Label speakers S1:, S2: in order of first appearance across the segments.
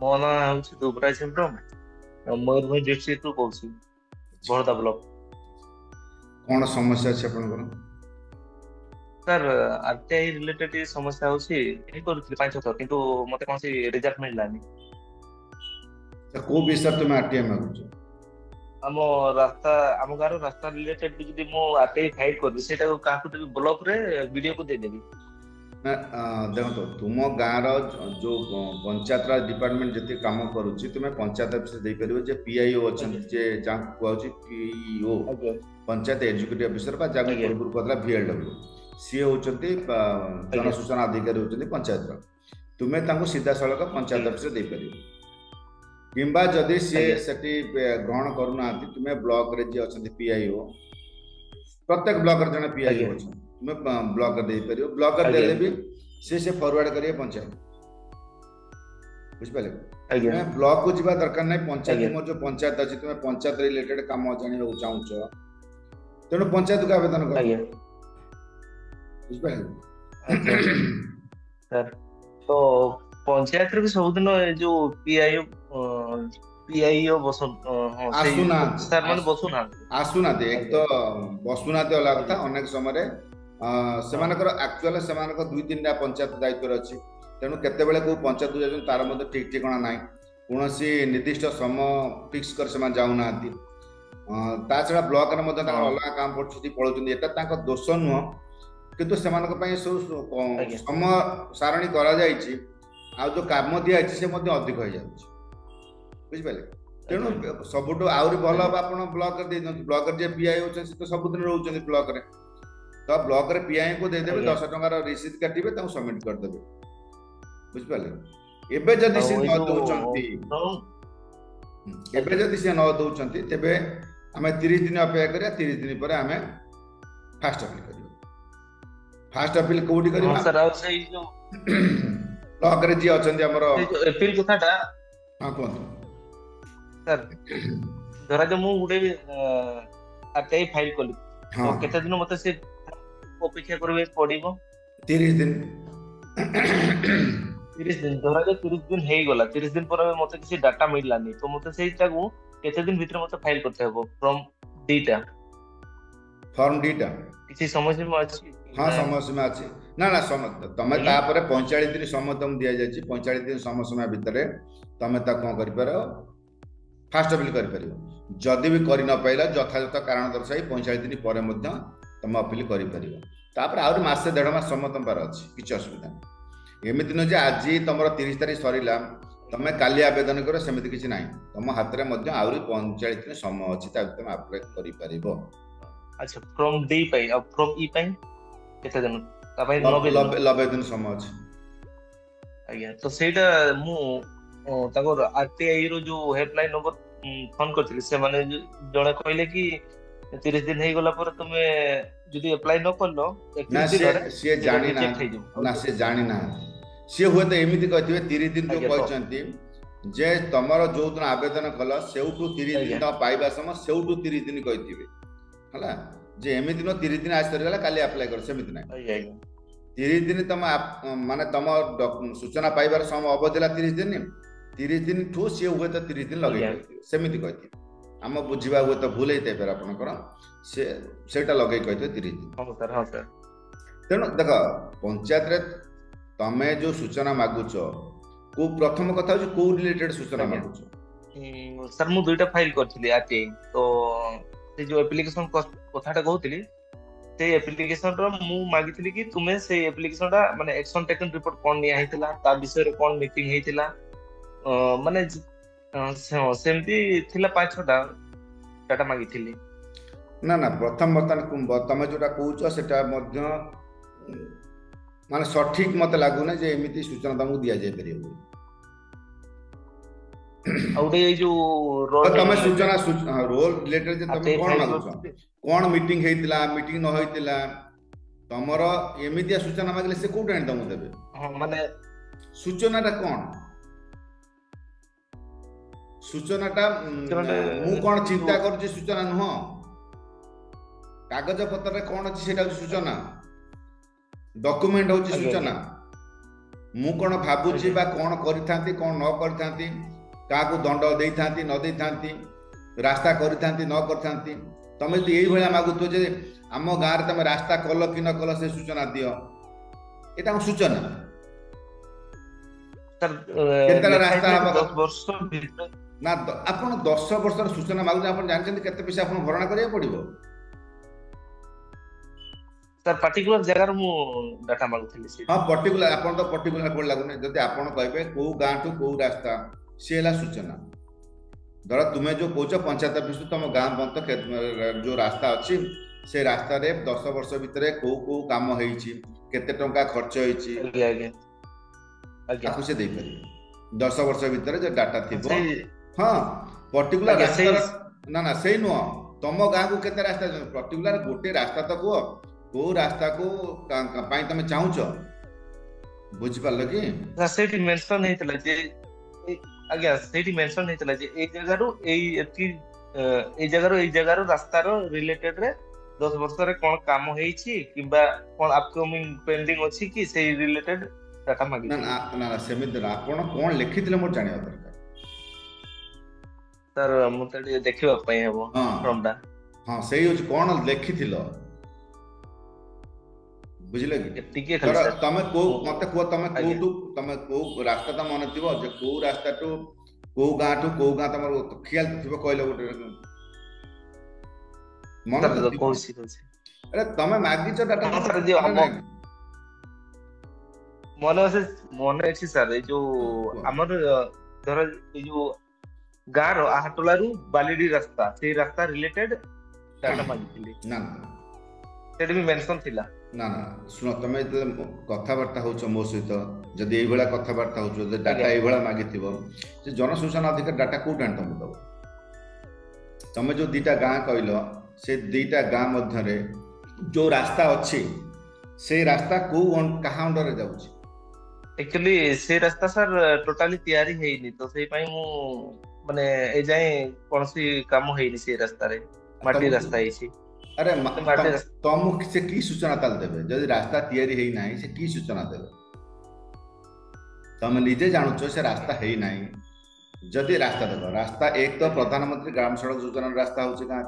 S1: ମୋ ନାଁ ହେଉଛି ଦୁବରାଜ ହେମ୍ବ୍ରମ ମୟୂରଭଞ୍ଜ ଡିଷ୍ଟ୍ରିକ୍ଟରୁ କହୁଛି ବରଦା ବ୍ଲକ।
S2: କଣ ସମସ୍ୟା ଅଛି ଆପଣଙ୍କର?
S1: ସାର୍ ଆରଟିଆଇ ରିଲେଟେଡ ସମସ୍ୟା ହଉଛି କରୁଥିଲି 5 ଥର କିନ୍ତୁ ମତେ କୌଣସି ରେଜଲ୍ଟ ମିଳିଲାନି।
S2: କୋଉ ବିଷୟରେ ତୁମେ ଆରଟିଆଇ ମାଗୁଛ?
S1: ଆମ ରାସ୍ତା ଆମ ଗାଁର ରାସ୍ତା ରିଲେଟେଡ ଯଦି ମୁଁ ଆରଟିଆଇ ଫାଇଲ କରିବି ସେଇଟାକୁ କାହାକୁ ଦେବି ବ୍ଲକରେ ବିଡିଓକୁ ଦେଇଦେବି।
S2: ନା ଦେଖନ୍ତୁ ତୁମ ଗାଁର ଯୋଉ ପଞ୍ଚାୟତ ରାଜ ଡିପାର୍ଟମେଣ୍ଟ ଯେତିକି କାମ କରୁଛି ତୁମେ ପଞ୍ଚାୟତ ଅଫିସରେ ଦେଇପାରିବ ଯେ ପିଆଇଓ
S1: ଆଜ୍ଞା
S2: ଅଛନ୍ତି ଯେ ଯାହାକୁ କୁହାଯାଉଛି ପିଇଓ
S1: ଆଜ୍ଞା
S2: ପଞ୍ଚାୟତ ଏକ୍ଜିକ୍ୟୁଟିଭ ଅଫିସର ବା ଯାହାକୁ
S1: ଆଜ୍ଞା
S2: ପୂର୍ବରୁ କୁହାଥିଲା ଭିଏଲଡବ୍ଲ୍ୟୁ। ସିଏ ହଉଛନ୍ତି
S1: ଆଜ୍ଞା
S2: ଜନସୂଚନା ଅଧିକାରୀ ହଉଛନ୍ତି ପଞ୍ଚାୟତର। ତୁମେ ତାଙ୍କୁ ସିଧାସଳଖ ପଞ୍ଚାୟତ
S1: ଆଜ୍ଞା
S2: ଅଫିସରେ ଦେଇପାରିବ କିମ୍ବା ଯଦି ସିଏ
S1: ଆଜ୍ଞା
S2: ସେଠି ଗ୍ରହଣ କରୁନାହାନ୍ତି ତୁମେ ବ୍ଲକରେ ଯିଏ ଅଛନ୍ତି ପିଆଇଓ ପ୍ରତ୍ୟେକ ବ୍ଲକରେ ଜଣେ ପିଆଇଓ
S1: ଆଜ୍ଞା
S2: ଅଛନ୍ତି ତୁମେ ବ୍ଲକରେ ଦେଇପାରିବ। ବ୍ଲକରେ
S1: ଆଜ୍ଞା
S2: ଦେଲେ ବି ସେ ଫରୱାର୍ଡ କରିବେ ପଞ୍ଚାୟତ। ବୁଝିପାରିଲେ?
S1: ଆଜ୍ଞା
S2: ତୁମେ ବ୍ଲକକୁ ଯିବା ଦରକାର ନାହିଁ। ପଞ୍ଚାୟତ
S1: ଆଜ୍ଞା
S2: ତୁମର ଯୋଉ ପଞ୍ଚାୟତ ଅଛି ତୁମେ ପଞ୍ଚାୟତ ରିଲେଟେଡ କାମ ଜାଣିବାକୁ ଚାହୁଁଛ ତେଣୁ ପଞ୍ଚାୟତକୁ ଆବେଦନ କର।
S1: ଆଜ୍ଞା
S2: ବୁଝିପାରିଲେ?
S1: ଆଚ୍ଛା ସାର୍ ତ ପଞ୍ଚାୟତରେ ବି ସବୁଦିନ ଏ ଯୋଉ ପିଆଇଓ ହଁ ସେଇ
S2: ଆସୁନାହାନ୍ତି
S1: ସାର୍ ମାନେ ବସୁନାହାନ୍ତି।
S2: ଆସୁନାହାନ୍ତି ଏକ ତ
S1: ଆଜ୍ଞା
S2: ବସୁନାହାନ୍ତି ଅଲଗା କଥା।
S1: ଆଜ୍ଞା
S2: ଅନେକ ସମୟରେ
S1: ହଁ
S2: ସେମାନଙ୍କର ଆକ୍ଚୁଆଲ ସେମାନଙ୍କ 2-3ଟା ପଞ୍ଚାୟତ ଦାୟିତ୍ୱରେ ଅଛି। ତେଣୁ କେତେବେଳେ କୋଉ ପଞ୍ଚାୟତକୁ ଯାଉଛନ୍ତି ତାର ମଧ୍ୟ ଠିକ ଠିକଣା ନାହିଁ। କୌଣସି ନିର୍ଦ୍ଦିଷ୍ଟ ସମୟ ଫିକ୍ସ କରି ସେମାନେ ଯାଉନାହାନ୍ତି। ତା ଛଡ଼ା ବ୍ଲକରେ ମଧ୍ୟ ତାଙ୍କର
S1: ହଁ
S2: ଅଲଗା କାମ ପଡୁଛି ସେଠି ପଳଉଛନ୍ତି। ଏଟା ତାଙ୍କ ଦୋଷ ନୁହଁ କିନ୍ତୁ ସେମାନଙ୍କ ପାଇଁ ସବୁ
S1: ଆଜ୍ଞା
S2: ସମୟ ସାରଣୀ କରାଯାଇଛି ଆଉ ଯୋଉ କାମ ଦିଆଯାଇଛି ସେ ମଧ୍ୟ ଅଧିକ ହେଇଯାଉଛି। ବୁଝିପାରିଲେ? ତେଣୁ
S1: ଆଜ୍ଞା
S2: ସବୁଠୁ ଆହୁରି ଭଲ ହବ
S1: ଆଜ୍ଞା
S2: ଆପଣ ବ୍ଲକରେ ଦେଇଦିଅନ୍ତୁ। ବ୍ଲକରେ ଯିଏ ପିଆଇ ଅଛନ୍ତି ସେ ତ ସବୁଦିନ ରହୁଛନ୍ତି ବ୍ଲକରେ। ତ ବ୍ଲକରେ ପିଆଇଙ୍କୁ ଦେଇଦେବେ,
S1: ଆଜ୍ଞା
S2: 10 ଟଙ୍କାର ରିସିପ୍ଟ କାଟିବେ, ତାଙ୍କୁ ସବମିଟ କରିଦେବେ। ବୁଝିପାରିଲେ? ଏବେ ଯଦି
S1: ଆଉ
S2: ସେ
S1: ଏଇ
S2: ନ
S1: ଯୋଉ
S2: ଦଉଛନ୍ତି ଏବେ
S1: ଆଜ୍ଞା
S2: ଯଦି ସେ ନ ଦଉଛନ୍ତି ତେବେ ଆମେ 30 ଦିନ ଅପେକ୍ଷା କରିବା। 30 ଦିନ ପରେ ଆମେ ଫାଷ୍ଟ ଅପିଲ କରିବା। ଫାଷ୍ଟ ଅପିଲ କୋଉଠି
S1: ହଁ
S2: କରିବା?
S1: ସାର୍ ଆଉ ସେଇ ଯୋଉ
S2: ବ୍ଲକରେ ଯିଏ ଅଛନ୍ତି ଆମର।
S1: ଏପ୍ରିଲ କଥାଟା
S2: ହଁ କୁହନ୍ତୁ।
S1: ସାର୍ ଧରାଯାଉ ମୁଁ ଗୋଟେ ଆରଟିଆଇ ଫାଇଲ କଲି
S2: ହଁ
S1: ତ କେତେ ଦିନ ମତେ ସେ ଅପେକ୍ଷା କରିବାକୁ ପଡିବ?
S2: 30 ଦିନ।
S1: 30 ଦିନ ଧରାଯାଉ 30 ଦିନ ହେଇଗଲା। 30 ଦିନ ପରେ ମତେ କିଛି ଡାଟା ମିଳିଲାନି ତ ମତେ ସେଇଟାକୁ କେତେ ଦିନ ଭିତରେ ମତେ ଫାଇଲ କରିତେ ହବ ଫର୍ମ ଦିଟା?
S2: ଫର୍ମ ଦିଟା?
S1: କିଛି ସମୟ ସୀମା ଅଛି?
S2: ହଁ
S1: ନା
S2: ସମୟ ସୀମା ଅଛି। ନା ନା ତମେ
S1: ଆଜ୍ଞା
S2: ତାପରେ 45 ଦିନ ସମୟ ତମକୁ ଦିଆଯାଇଛି। 45 ଦିନ ସମୟ ସୀମା ଭିତରେ ତମେ ତାକୁ କଣ କରିପାର? ଫାଷ୍ଟ ଅପିଲ କରିପାରିବ। ଯଦି ବି କରି ନ ପାଇଲ ଯଥାଯଥ କାରଣ ଦର୍ଶାଇ 45 ଦିନ ପରେ ମଧ୍ୟ ତମେ ଅପିଲ କରିପାରିବ। ତାପରେ ଆହୁରି ମାସେ 1.5 ମାସ ସମୟ ତମ ପାଖରେ ଅଛି। କିଛି ଅସୁବିଧା ନାହିଁ। ଏମିତି ନୁହେଁ ଯେ ଆଜି ତମର 30 ତାରିଖ ସରିଲା ତମେ କାଲି ଆବେଦନ କର, ସେମିତି କିଛି ନାହିଁ। ତମ ହାତରେ ମଧ୍ୟ ଆହୁରି 45 ଦିନ ସମୟ ଅଛି ତା ଭିତରେ ତମେ ଆପ୍ଲାଏ କରିପାରିବ।
S1: ଆଚ୍ଛା ଫର୍ମ ଡି ପାଇଁ ଆଉ ଫର୍ମ ଇ ପାଇଁ କେତେ ଦିନ? ତା ପାଇଁ 90 ଦିନ।
S2: 90 ଦିନ ସମୟ ଅଛି।
S1: ଆଜ୍ଞା ତ ସେଇଟା ମୁଁ ତାଙ୍କର ଆରଟିଆଇ ର ଯୋଉ ହେଲ୍ପଲାଇନ ନମ୍ବର ଫୋନ କରିଥିଲି। ସେମାନେ ଜଣେ କହିଲେ କି 30 ଦିନ ହେଇଗଲା ପରେ ତମେ ଯଦି ଆପ୍ଲାଏ ନ କଲ
S2: ନା
S1: 31 ଦିନରେ
S2: ସିଏ
S1: ସେଇଟା ରିଜେକ୍ଟ
S2: ଜାଣିନାହାନ୍ତି।
S1: ହେଇଯିବ। ଆଉ
S2: ନା ସିଏ ଜାଣିନାହାନ୍ତି। ସିଏ ହୁଏତ ଏମିତି କହିଥିବେ 30 ଦିନ ଯୋଉ
S1: ଆଜ୍ଞା ତ
S2: କହିଛନ୍ତି ଯେ ତମର ଯୋଉ ଦିନ ଆବେଦନ କଲ ସେଉଠୁ 30 ଦିନ
S1: ଆଜ୍ଞା
S2: ତମ ପାଇବା ସମୟ ସେଉଠୁ 30 ଦିନ କହିଥିବେ। ହେଲା ଯେ ଏମିତି ନୁହଁ 30 ଦିନ ଆଜି ସରିଗଲା କାଲି ଆପ୍ଲାଏ କର, ସେମିତି ନାହିଁ।
S1: ଆଜ୍ଞା ଆଜ୍ଞା
S2: 30 ଦିନ ତମ ମାନେ ତମ ସୂଚନା ପାଇବାର ସମୟ ଅବଧି ହେଲା 30 ଦିନ। 30 ଦିନ ଠୁ ସିଏ ହୁଏତ 30 ଦିନ ଲଗେଇ
S1: ଆଜ୍ଞା
S2: କହିଥିବେ, ସେମିତି କହିଥିବେ। ଆମ ବୁଝିବା ହୁଏତ ଭୁଲ ହେଇଥାଇପାରେ ଆପଣଙ୍କର। ସେଇଟା ଲଗେଇ କହିଥିବେ 30 ଦିନ।
S1: ହଁ ସାର୍ ହଁ ସାର୍
S2: ତେଣୁ ଦେଖ ପଞ୍ଚାୟତରେ ତମେ ଯୋଉ ସୂଚନା ମାଗୁଛ ପ୍ରଥମ କଥା ହଉଛି କୋଉ ରିଲେଟେଡ ସୂଚନା
S1: ଆଜ୍ଞା
S2: ମାଗୁଛ?
S1: ସାର୍ ମୁଁ 2ଟା ଫାଇଲ କରିଥିଲି ଆରଟିଆଇ ତ ସେ ଯୋଉ ଆପ୍ଲିକେସନ କଥାଟା କହୁଥିଲି ସେଇ ଆପ୍ଲିକେସନ ର ମୁଁ ମାଗିଥିଲି କି ତୁମେ ସେଇ ଆପ୍ଲିକେସନ ଟା ମାନେ ଆକ୍ସନ ଟେକନ ରିପୋର୍ଟ କଣ ନିଆ ହେଇଥିଲା, ତା ବିଷୟରେ କଣ ମିଟିଂ ହେଇଥିଲା, ମାନେ ସେମିତି ଥିଲା 5-6ଟା ଡାଟା ମାଗିଥିଲି।
S2: ନା ନା ପ୍ରଥମ ବର୍ତ୍ତମାନ ତମେ ଯୋଉଟା କହୁଛ ସେଟା ମଧ୍ୟ ମାନେ ସଠିକ ମତେ ଲାଗୁନି ଯେ ଏମିତି ସୂଚନା ତମକୁ ଦିଆଯାଇ ପାରିବ ବୋଲି।
S1: ଆଉ ଗୋଟେ ଏଇ ଯୋଉ ରୋଲ
S2: ତମେ
S1: ରିଲେଟେଡ
S2: ସୂଚନା ରୋଲ ରିଲେଟେଡ ଯେ ତମେ
S1: ଆରଟିଆଇ
S2: କଣ
S1: ଫାଇଲ
S2: ମାଗୁଛ?
S1: କରିଥିଲି।
S2: କଣ ମିଟିଂ ହେଇଥିଲା, ମିଟିଂ ନ ହେଇଥିଲା, ତମର ଏମିତିଆ ସୂଚନା ମାଗିଲେ ସେ କୋଉଠୁ ଆଣି ତମକୁ ଦେବେ?
S1: ହଁ ମାନେ
S2: ସୂଚନାଟା କଣ? ସୂଚନାଟା ମୁଁ କଣ ଚିନ୍ତା
S1: ଯୋଉ
S2: କରୁଛି ସୂଚନା ନୁହଁ। କାଗଜ ପତ୍ରରେ କଣ ଅଛି ସେଇଟା ହଉଛି ସୂଚନା। ଡକୁମେଣ୍ଟ ହଉଛି
S1: ଆଜ୍ଞା
S2: ସୂଚନା।
S1: ଆଜ୍ଞା
S2: ମୁଁ କଣ ଭାବୁଛି
S1: ଆଜ୍ଞା
S2: ବା କଣ କରିଥାନ୍ତି କଣ ନ କରିଥାନ୍ତି, କାହାକୁ ଦଣ୍ଡ ଦେଇଥାନ୍ତି ନ ଦେଇଥାନ୍ତି, ରାସ୍ତା କରିଥାନ୍ତି ନ କରିଥାନ୍ତି, ତମେ ଯଦି ଏଇଭଳିଆ ମାଗୁଥିବ ଯେ ଆମ ଗାଁରେ ତମେ ରାସ୍ତା କଲ କି ନ କଲ ସେ ସୂଚନା ଦିଅ, ଏଇଟା ଆମ ସୂଚନା।
S1: ସାର୍
S2: କେତେଟା
S1: ଲେଖା
S2: ରାସ୍ତା
S1: ହେଇଥିଲା କି
S2: ହବା
S1: 10
S2: କଥା
S1: ବର୍ଷ ଭିତରେ।
S2: ନା, ଆପଣ 10 ବର୍ଷର ସୂଚନା ମାଗୁଛନ୍ତି, ଆପଣ ଜାଣିଛନ୍ତି କେତେ ପଇସା ଆପଣଙ୍କୁ ଭରଣା କରିବାକୁ ପଡିବ?
S1: ସାର୍ ପାର୍ଟିକୁଲାର ଜାଗାରୁ ମୁଁ ଡାଟା ମାଗୁଥିଲି
S2: ହଁ,
S1: ସେଇଠି।
S2: ପର୍ଟିକୁଲାର, ଆପଣ ତ ପର୍ଟିକୁଲାର କୋଡ୍ ଲାଗୁନି। ଯଦି ଆପଣ କହିବେ କୋଉ ଗାଁଠୁ କୋଉ ରାସ୍ତା, ସିଏ ହେଲା ସୂଚନା। ଧର ତୁମେ ଯୋଉ କହୁଛ ପଞ୍ଚାୟତ ଅଫିସରୁ ତମ ଗାଁ ପର୍ଯ୍ୟନ୍ତ ଯୋଉ ରାସ୍ତା ଅଛି, ସେ ରାସ୍ତାରେ 10 ବର୍ଷ ଭିତରେ କୋଉ କୋଉ କାମ ହେଇଛି, କେତେ ଟଙ୍କା ଖର୍ଚ୍ଚ ହେଇଛି,
S1: ଆଜ୍ଞା ଆଜ୍ଞା ଆଜ୍ଞା
S2: ତାକୁ ସେ ଦେଇପାରିବେ 10 ବର୍ଷ ଭିତରେ ଯେ ଡାଟା ଥିବ।
S1: ସେଇ
S2: ହଁ, ପର୍ଟିକୁଲାର
S1: ଆଜ୍ଞା ସେଇ
S2: ରାସ୍ତାର, ନା ନା ସେଇ ନୁହଁ, ତମ ଗାଁକୁ କେତେ ରାସ୍ତା, ପର୍ଟିକୁଲାର ଗୋଟେ ରାସ୍ତା ତ କୁହ, କୋଉ ରାସ୍ତାକୁ ପାଇଁ ତମେ ଚାହୁଁଛ, ବୁଝିପାରିଲ କି?
S1: ସାର୍ ସେଇଠି ମେନସନ ହେଇଥିଲା ଯେ ଆଜ୍ଞା ସେଇଠି ମେନସନ ହେଇଥିଲା ଯେ ଏଇ ଜାଗାରୁ ଏଇ ଏତିକି ଏଇ ଜାଗାରୁ ଏଇ ଜାଗାରୁ ରାସ୍ତାର ରିଲେଟେଡ ରେ 10 ବର୍ଷରେ କଣ କାମ ହେଇଛି କିମ୍ବା କଣ ଆପକମିଂ ପେଣ୍ଡିଂ ଅଛି କି ସେଇ ରିଲେଟେଡ ଡାଟା
S2: ନା
S1: ମାଗିଥିଲି।
S2: ନା ନା ନା, ସେମିତି ନା, ଆପଣ କଣ ଲେଖିଥିଲେ ମୋର ଜାଣିବା ଦରକାର।
S1: ସାର୍ ମୁଁ ତ ଟିକେ ଦେଖିବା ପାଇଁ ହେବ
S2: ହଁ
S1: ଫର୍ମ ଟା।
S2: ହଁ, ସେଇ ହଉଛି କଣ ଲେଖିଥିଲ, ବୁଝିଲେ କି?
S1: ଟିକେ ଖାଲି
S2: ଧର
S1: ସାର୍
S2: ତମେ କୋଉ,
S1: ମୁଁ
S2: ମତେ କୁହ ତମେ
S1: ଆଜ୍ଞା
S2: କୋଉଠୁ, ତମେ କୋଉ ରାସ୍ତା ତ ମନେ ଥିବ ଯେ କୋଉ ରାସ୍ତାଠୁ କୋଉ ଗାଁଠୁ କୋଉ ଗାଁ ତମର ଖିଆଲ ଥିବ, କହିଲ ଗୋଟେ, ମନେ ତ
S1: ସାର୍
S2: ଥିବ।
S1: କହୁଛି।
S2: ଆରେ ତମେ ମାଗିଛ ଡାଟା
S1: ହଁ
S2: ତମେ
S1: ସାର୍
S2: ରଖିଛ
S1: ଯୋଉ
S2: ନା
S1: ଆମ
S2: ନାଇଁ?
S1: ମନେ ଅଛି ସାର୍ ଏଇ ଯୋଉ
S2: ହଁ କୁହ।
S1: ଆମର ଧର ଏଇ ଯୋଉ ଗାଁର ଆହାଟୋଲାରୁ ବାଲିଡି ରାସ୍ତା, ସେଇ ରାସ୍ତା ରିଲେଟେଡ ଡାଟା ମାଗିଥିଲି,
S2: ନା
S1: ସେଠି ବି ମେନସନ ଥିଲା।
S2: ନା ନା, ଶୁଣ, ତମେ ଯେତେବେଳେ କଥାବାର୍ତ୍ତା ହଉଛ ମୋ ସହିତ, ଯଦି ଏଇଭଳିଆ କଥାବାର୍ତ୍ତା ହଉଛ, ଯଦି ଡାଟା
S1: ଆଜ୍ଞା
S2: ଏଇଭଳିଆ ମାଗିଥିବ, ସେ ଜନସୂଚନା ଅଧିକାର ଡାଟା କୋଉଠି ଆଣି ତମକୁ ଦବ? ତମେ ଯୋଉ ଦିଟା ଗାଁ କହିଲ, ସେ ଦିଟା ଗାଁ ମଧ୍ୟରେ ଯୋଉ ରାସ୍ତା ଅଛି, ସେଇ ରାସ୍ତା କୋଉ କାହା ଅଣ୍ଡରରେ ଯାଉଛି?
S1: ଆକ୍ଚୁଆଲି ସେ ରାସ୍ତା ସାର୍ ଟୋଟାଲି ତିଆରି ହେଇନି, ତ ସେଇ ପାଇଁ ମୁଁ ମାନେ ଏ ଯାଏଁ କୌଣସି କାମ ହେଇନି ସେ ରାସ୍ତାରେ, ମାଟି
S2: ତମକୁ,
S1: ରାସ୍ତା ହେଇଛି।
S2: ଆରେ
S1: ସେ ମାଟି ରାସ୍ତା
S2: ତମକୁ ସେ କି ସୂଚନା ତାହେଲେ ଦେବେ? ଯଦି ରାସ୍ତା ତିଆରି ହେଇନାହିଁ, ସେ କି ସୂଚନା ଦେବେ? ତମେ ନିଜେ ଜାଣୁଛ ସେ ରାସ୍ତା ହେଇନାହିଁ। ଯଦି ରାସ୍ତା ଦେଖ, ରାସ୍ତା ଏକ ତ
S1: ଆଜ୍ଞା
S2: ପ୍ରଧାନମନ୍ତ୍ରୀ ଗ୍ରାମ ସଡ଼କ ଯୋଜନାର ରାସ୍ତା ହଉଛି ଗାଁ,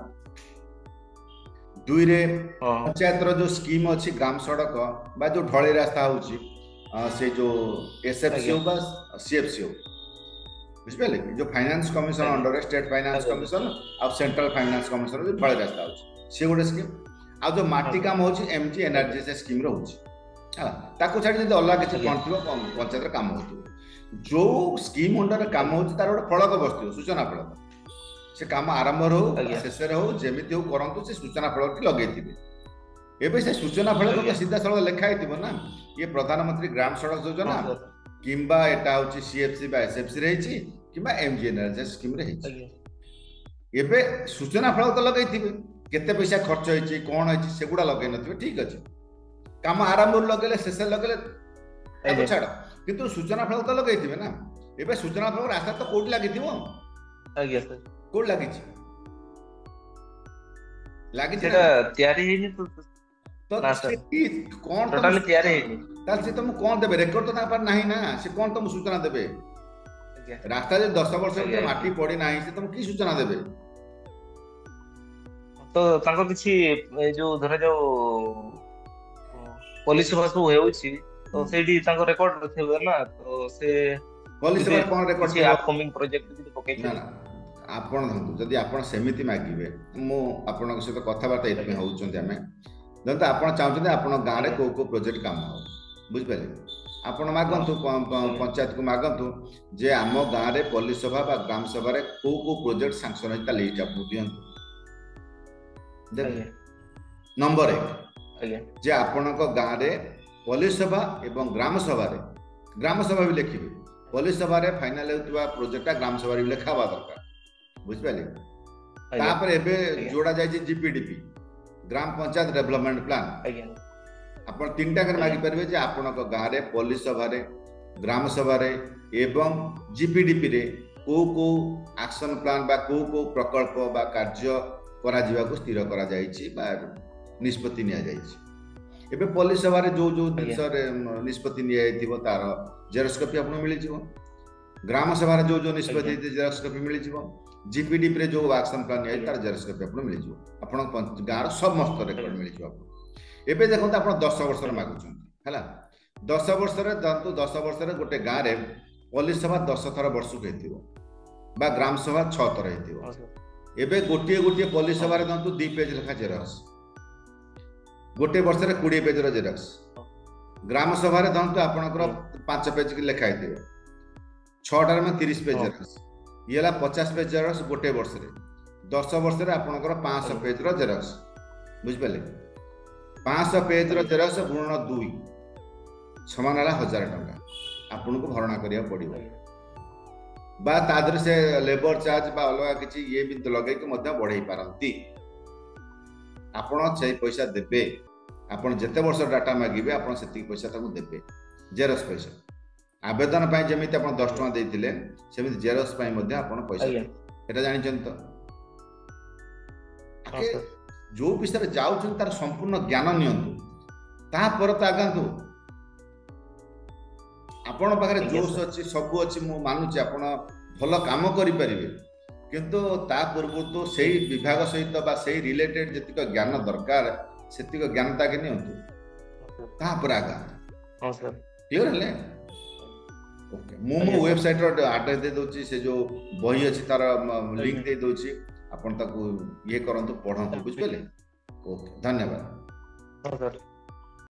S2: ଦୁଇରେ
S1: ହଁ
S2: ପଞ୍ଚାୟତର ଯୋଉ ସ୍କିମ୍ ଅଛି ଗ୍ରାମ ସଡ଼କ ବା ଯୋଉ ଢଳେଇ ରାସ୍ତା ହଉଛି, ସେ ଯୋଉ ଏସଏଫସି
S1: ଆଜ୍ଞା
S2: ହଉ ବା ସିଏଫସି ହଉ, ବୁଝିପାରିଲେ କି? ଯୋଉ ଫାଇନାନ୍ସ କମିଶନ
S1: ଆଜ୍ଞା
S2: ଅଣ୍ଡରରେ ଷ୍ଟେଟ୍ ଫାଇନାନ୍ସ
S1: ଆଜ୍ଞା
S2: କମିଶନ ଆଉ ସେଣ୍ଟ୍ରାଲ ଫାଇନାନ୍ସ କମିଶନ ଯୋଉ ଢଳେଇ ରାସ୍ତା ହଉଛି, ସେ ଗୋଟେ ସ୍କିମ୍। ଆଉ ଯୋଉ
S1: ହଁ
S2: ମାଟି
S1: ସାର୍
S2: କାମ ହଉଛି ଏମଜି
S1: ଆଜ୍ଞା
S2: ଏନଆରଜିଏସ୍ ସ୍କିମ୍ ରହୁଛି, ହେଲା। ତାକୁ ଛାଡ଼ି ଯଦି ଅଲଗା କିଛି
S1: ଆଜ୍ଞା
S2: ଫଣ୍ଡ ଥିବ, ପଞ୍ଚାୟତରେ କାମ ହଉଥିବ, ଯୋଉ ସ୍କିମ୍ ଅଣ୍ଡରରେ କାମ
S1: ଆଜ୍ଞା
S2: ହଉଛି, ତାର ଗୋଟେ ଫଳକ ବସିଥିବ, ସୂଚନା ଫଳକ। ସେ କାମ ଆରମ୍ଭରେ ହଉ ବା
S1: ଆଜ୍ଞା
S2: ଶେଷରେ ହଉ, ଯେମିତି ହଉ କରନ୍ତୁ, ସେ ସୂଚନା ଫଳକଟି ଲଗେଇଥିବେ। ଏବେ ସେ ସୂଚନା ଫଳକ ତ
S1: ଆଜ୍ଞା
S2: ସିଧାସଳଖ ଲେଖା ହେଇଥିବ ନା, ଇଏ ପ୍ରଧାନମନ୍ତ୍ରୀ ଗ୍ରାମ ସଡ଼କ
S1: ହଁ
S2: ଯୋଜନା,
S1: ସାର୍
S2: କିମ୍ବା ଏଟା ହଉଛି ସିଏଫସି ବା ଏସଏଫସି ରେ ହେଇଛି, କିମ୍ବା ଏମଜିଏନଆରଜିଏସ୍ ସ୍କିମ୍ ରେ ହେଇଛି।
S1: ଆଜ୍ଞା
S2: ଏବେ ସୂଚନା ଫଳକ ତ ଲଗେଇଥିବେ, କେତେ ପଇସା ଖର୍ଚ୍ଚ ହେଇଛି, କଣ ହେଇଛି, ସେଗୁଡା ଲଗେଇ ନଥିବେ, ଠିକ ଅଛି। କାମ ଆରମ୍ଭରୁ ଲଗେଇଲେ, ଶେଷରେ ଲଗେଇଲେ, ତାକୁ
S1: ଆଜ୍ଞା
S2: ଛାଡ, କିନ୍ତୁ ସୂଚନା ଫଳକ ତ ଲଗେଇଥିବେ ନା। ଏବେ ସୂଚନା ଫଳକ ରାସ୍ତା ତ କୋଉଠି ଲାଗିଥିବ,
S1: ଆଜ୍ଞା ସାର୍
S2: କୋଉଠି ଲାଗିଛି? ଲାଗିଛି ନା
S1: ସେଟା
S2: ନାଇଁ?
S1: ତିଆରି ହେଇନି ତ।
S2: ତ
S1: ନା
S2: ସେ
S1: ସାର୍
S2: କି କଣ ତମ
S1: ଟୋଟାଲି ତିଆରି ହେଇନି।
S2: ତାହେଲେ ସେ ତମକୁ କଣ ଦେବେ? ରେକର୍ଡ ତ ତାଙ୍କ ପାଖରେ ନାହିଁ ନା, ସେ କଣ ତମକୁ ସୂଚନା ଦେବେ?
S1: ଆଜ୍ଞା
S2: ରାସ୍ତା ଯଦି 10 ବର୍ଷ
S1: ଆଜ୍ଞା
S2: ଭିତରେ
S1: ଆଜ୍ଞା
S2: ମାଟି ପଡିନାହିଁ, ସେ ତମକୁ କି ସୂଚନା ଦେବେ?
S1: ତ ତାଙ୍କ କିଛି ଏଇ ଯୋଉ ଧରାଯାଉ ପଲିସି ସଭା ସବୁ ହେଉଛି, ତ ସେଇଠି ତାଙ୍କ ରେକର୍ଡ ଥିବ ନା, ତ ସେ
S2: ପଲିସି
S1: ଯଦି
S2: ସଭାରେ କଣ ରେକର୍ଡ
S1: କିଛି
S2: ଥିବ?
S1: ଆପକମିଂ ପ୍ରୋଜେକ୍ଟ ଯଦି
S2: ନା
S1: ପକେଇଥିବେ।
S2: ନା, ଆପଣ ଧରନ୍ତୁ, ଯଦି ଆପଣ ସେମିତି ମାଗିବେ, ମୁଁ ଆପଣଙ୍କ ସହିତ କଥାବାର୍ତ୍ତା ଏଥିପାଇଁ
S1: ଆଜ୍ଞା
S2: ହଉଛନ୍ତି ଆମେ, ଧରନ୍ତୁ ଆପଣ ଚାହୁଁଛନ୍ତି ଆପଣଙ୍କ ଗାଁରେ
S1: ଆଜ୍ଞା
S2: କୋଉ କୋଉ ପ୍ରୋଜେକ୍ଟ କାମ ହବ, ବୁଝିପାରିଲେ? ଆପଣ
S1: ହଁ
S2: ମାଗନ୍ତୁ,
S1: ଆଜ୍ଞା
S2: ପଞ୍ଚାୟତକୁ ମାଗନ୍ତୁ ଯେ ଆମ ଗାଁରେ ପଲ୍ଲୀ ସଭା ବା ଗ୍ରାମ ସଭାରେ କୋଉ କୋଉ ପ୍ରୋଜେକ୍ଟ ସାଙ୍ଗସନ ହେଇଛି ତା ଲିଷ୍ଟ ଆମକୁ ଦିଅନ୍ତୁ, ଦେବେ।
S1: ଆଜ୍ଞା
S2: ନମ୍ବର 1,
S1: ଆଜ୍ଞା
S2: ଯେ ଆପଣଙ୍କ ଗାଁରେ ପଲ୍ଲୀ ସଭା ଏବଂ ଗ୍ରାମ ସଭାରେ, ଗ୍ରାମ ସଭା ବି ଲେଖିବେ, ପଲ୍ଲୀ ସଭାରେ ଫାଇନାଲ ହେଉଥିବା ପ୍ରୋଜେକ୍ଟଟା ଗ୍ରାମ ସଭାରେ ବି ଲେଖା ହେବା ଦରକାର, ବୁଝିପାରିଲେ?
S1: ଆଜ୍ଞା
S2: ତାପରେ ଏବେ
S1: ଆଜ୍ଞା
S2: ଯୋଡା ଯାଇଛି ଜିପିଡିପି, ଗ୍ରାମ ପଞ୍ଚାୟତ ଡେଭଲପମେଣ୍ଟ ପ୍ଲାନ।
S1: ଆଜ୍ଞା
S2: ଆପଣ ତିନିଟାକରେ
S1: ଆଜ୍ଞା
S2: ମାଗିପାରିବେ ଯେ ଆପଣଙ୍କ ଗାଁରେ ପଲ୍ଲୀ ସଭାରେ, ଗ୍ରାମ ସଭାରେ ଏବଂ ଜିପିଡିପିରେ କୋଉ କୋଉ ଆକ୍ସନ ପ୍ଲାନ ବା କୋଉ କୋଉ ପ୍ରକଳ୍ପ ବା କାର୍ଯ୍ୟ କରାଯିବାକୁ ସ୍ଥିର କରାଯାଇଛି ବା ନିଷ୍ପତ୍ତି ନିଆଯାଇଛି। ଏବେ ପଲ୍ଲୀ ସଭାରେ ଯୋଉ ଯୋଉ
S1: ଆଜ୍ଞା
S2: ଜିନିଷରେ ନିଷ୍ପତ୍ତି ନିଆଯାଇଥିବ ତାର ଜେରକ୍ସ କପି ଆପଣଙ୍କୁ ମିଳିଯିବ। ଗ୍ରାମ ସଭାରେ ଯୋଉ ଯୋଉ ନିଷ୍ପତ୍ତି
S1: ଆଜ୍ଞା
S2: ହେଇଥିବ ଜେରକ୍ସ କପି ମିଳିଯିବ। ଜିପିଡିପି ରେ ଯୋଉ ଆକ୍ସନ ପ୍ଲାନ୍ ନିଆଯାଇଛି
S1: ଆଜ୍ଞା
S2: ତାର ଜେରକ୍ସ କପି ଆପଣଙ୍କୁ ମିଳିଯିବ। ଆପଣଙ୍କ ଗାଁର ସମସ୍ତ ରେକର୍ଡ
S1: ଆଜ୍ଞା
S2: ମିଳିଯିବ ଆପଣଙ୍କୁ। ଏବେ ଦେଖନ୍ତୁ ଆପଣ 10 ବର୍ଷର
S1: ଆଜ୍ଞା
S2: ମାଗୁଛନ୍ତି ହେଲା। 10 ବର୍ଷରେ ଧରନ୍ତୁ 10 ବର୍ଷରେ ଗୋଟେ ଗାଁରେ ପଲ୍ଲୀ ସଭା 10 ଥର ବର୍ଷକୁ ହେଇଥିବ ବା ଗ୍ରାମ ସଭା 6 ଥର ହେଇଥିବ।
S1: ହଁ ସାର୍
S2: ଏବେ ଗୋଟିଏ ଗୋଟିଏ ପଲ୍ଲୀ
S1: ହଁ
S2: ସଭାରେ
S1: ସାର୍
S2: ଧରନ୍ତୁ 2 ପେଜ ଲେଖା ଜେରକ୍ସ, ଗୋଟେ ବର୍ଷରେ 20 ପେଜର ଜେରକ୍ସ। ଗ୍ରାମ ସଭାରେ ଧରନ୍ତୁ ଆପଣଙ୍କର
S1: ଆଜ୍ଞା
S2: 5 ପେଜ ଲେଖା ହେଇଥିବ, 6ଟାରେ ମାନେ 30 ପେଜ
S1: ହଁ
S2: ଜେରକ୍ସ। ଇଏ ହେଲା 50 ପେଜ ଜେରକ୍ସ ଗୋଟେ ବର୍ଷରେ। 10 ବର୍ଷରେ ଆପଣଙ୍କର 500
S1: ଆଜ୍ଞା
S2: ପେଜର ଜେରକ୍ସ। ବୁଝିପାରିଲେ? 500 ପେଜର
S1: ଆଜ୍ଞା
S2: ଜେରକ୍ସ ଗୁଣନ 2 ସମାନ ହେଲା 1000 ଟଙ୍କା ଆପଣଙ୍କୁ ଭରଣା କରିବାକୁ ପଡିବ।
S1: ଆଜ୍ଞା
S2: ବା ତା ଦେହରେ ସେ ଲେବର ଚାର୍ଜ ବା ଅଲଗା କିଛି ଇଏ ବି ଲଗେଇକି ମଧ୍ୟ ବଢେଇ ପାରନ୍ତି। ଆପଣ ସେଇ ପଇସା ଦେବେ। ଆପଣ ଯେତେ ବର୍ଷ ଡାଟା ମାଗିବେ ଆପଣ ସେତିକି ପଇସା ତାକୁ ଦେବେ, ଜେରକ୍ସ ପଇସା। ଆବେଦନ ପାଇଁ ଯେମିତି ଆପଣ 10
S1: ଆଜ୍ଞା
S2: ଟଙ୍କା ଦେଇଥିଲେ ସେମିତି ଜେରକ୍ସ ପାଇଁ ମଧ୍ୟ ଆପଣ ପଇସା
S1: ଆଜ୍ଞା
S2: ଦେବେ। ଏଟା ଜାଣିଛନ୍ତି ତ?
S1: ହଁ
S2: ଆଗେ
S1: ସାର୍
S2: ଯୋଉ ବିଷୟରେ ଯାଉଛନ୍ତି ତାର ସମ୍ପୂର୍ଣ୍ଣ ଜ୍ଞାନ ନିଅନ୍ତୁ, ତାପରେ ତ ଆଗାନ୍ତୁ। ଆପଣଙ୍କ ପାଖରେ
S1: ଆଜ୍ଞା
S2: ଜୋସ୍
S1: ସାର୍
S2: ଅଛି, ସବୁ ଅଛି, ମୁଁ ମାନୁଛି ଆପଣ ଭଲ କାମ କରିପାରିବେ। କିନ୍ତୁ ତା ପୂର୍ବରୁ ତ ସେଇ
S1: ଆଜ୍ଞା
S2: ବିଭାଗ ସହିତ ବା ସେଇ ରିଲେଟେଡ୍ ଯେତିକ ଜ୍ଞାନ ଦରକାର ସେତିକ ଜ୍ଞାନଟା ଆଗେ ନିଅନ୍ତୁ,
S1: ହଁ ସାର୍
S2: ତାପରେ ଆଗାନ୍ତୁ।
S1: ହଁ ସାର୍
S2: କ୍ଲିୟର ହେଲେ? ଓକେ, ମୁଁ ମୋ
S1: ଆଜ୍ଞା ସାର୍
S2: ୱେବସାଇଟର ଆଡ୍ରେସ୍ ଦେଇ ଦଉଛି, ସେ ଯୋଉ ବହି ଅଛି ତାର ଲିଙ୍କ
S1: ଆଜ୍ଞା
S2: ଦେଇ ଦଉଛି, ଆପଣ ତାକୁ ଇଏ କରନ୍ତୁ, ପଢନ୍ତୁ।
S1: ଆଜ୍ଞା
S2: ବୁଝିପାରିଲେ? ଓକେ, ଧନ୍ୟବାଦ।
S1: ହଁ ସାର୍।